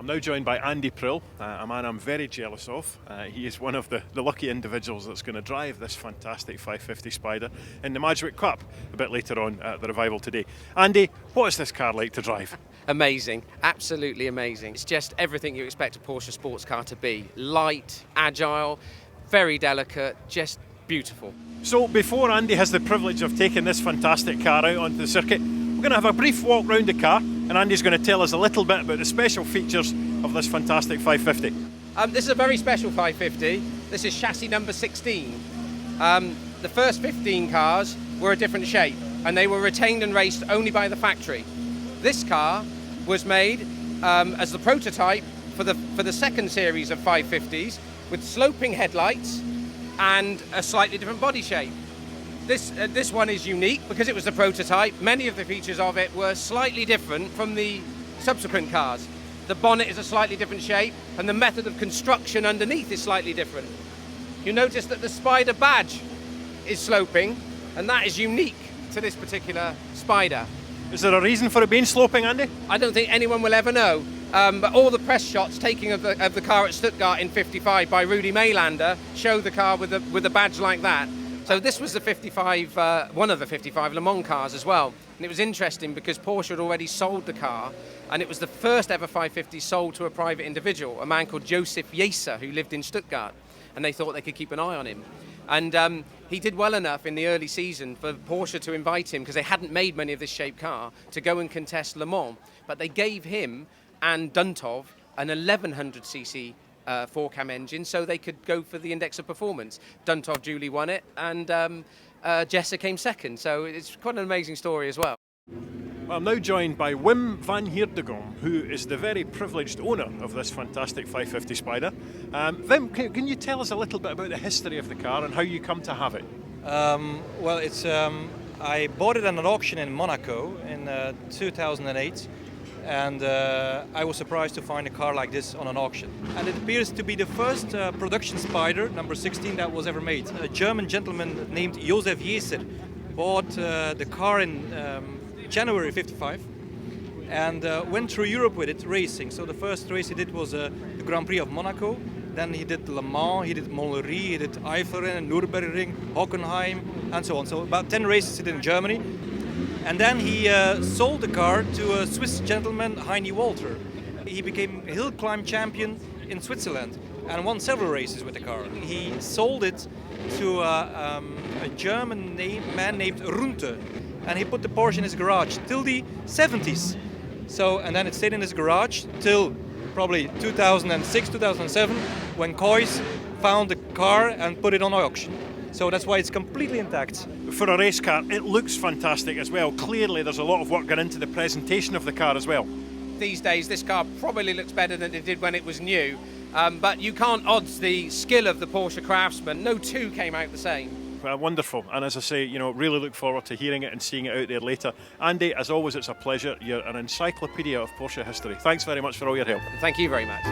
now joined by Andy Prill, a man I'm very jealous of. He is one of the lucky individuals that's going to drive this fantastic 550 Spyder in the Madgwick Cup a bit later on at the Revival today. Andy, what is this car like to drive? Amazing, absolutely amazing. It's just everything you expect a Porsche sports car to be. Light, agile, very delicate, just beautiful. So before Andy has the privilege of taking this fantastic car out onto the circuit, we're going to have a brief walk round the car and Andy's going to tell us a little bit about the special features of this fantastic 550. This is a very special 550. This is chassis number 16. The first 15 cars were a different shape and they were retained and raced only by the factory. This car was made as the prototype for the second series of 550s with sloping headlights and a slightly different body shape. This one is unique because it was the prototype. Many of the features of it were slightly different from the subsequent cars. The bonnet is a slightly different shape and the method of construction underneath is slightly different. You notice that the Spyder badge is sloping and that is unique to this particular Spyder. Is there a reason for it being sloping, Andy? I don't think anyone will ever know. But all the press shots taken of the car at Stuttgart in '55 by Rudy Maylander show the car with a badge like that. So this was the 55, one of the 55 Le Mans cars as well. And it was interesting because Porsche had already sold the car and it was the first ever 550 sold to a private individual, a man called Joseph Jeser, who lived in Stuttgart. And they thought they could keep an eye on him. And he did well enough in the early season for Porsche to invite him, because they hadn't made many of this shape car, to go and contest Le Mans. But they gave him and Duntov an 1100cc 4-cam engine so they could go for the index of performance. Duntov duly won it and Jeser came second, so it's quite an amazing story as well. Well, I'm now joined by Wim van Gierdegom, who is the very privileged owner of this fantastic 550 Spyder. Wim, can you tell us a little bit about the history of the car and how you come to have it? Well, it's I bought it at an auction in Monaco in 2008. And I was surprised to find a car like this on an auction. And it appears to be the first production Spyder, number 16, that was ever made. A German gentleman named Joseph Jeser bought the car in January '55 and went through Europe with it, racing. So the first race he did was the Grand Prix of Monaco. Then he did Le Mans, he did Montlhéry, he did Eiffelrennen, Nürburgring, Hockenheim, and so on. So about 10 races he did in Germany. And then he sold the car to a Swiss gentleman, Heini Walter. He became a hill climb champion in Switzerland and won several races with the car. He sold it to a German man named Runte, and he put the Porsche in his garage till the 70s. So, and then it stayed in his garage till probably 2006, 2007, when Coys found the car and put it on auction. So that's why it's completely intact. For a race car, it looks fantastic as well. Clearly there's a lot of work gone into the presentation of the car as well. These days this car probably looks better than it did when it was new, but you can't odds the skill of the Porsche craftsman. No two came out the same. Well, wonderful, and as I say, really look forward to hearing it and seeing it out there later. Andy, as always, it's a pleasure. You're an encyclopedia of Porsche history. Thanks very much for all your help. Thank you very much.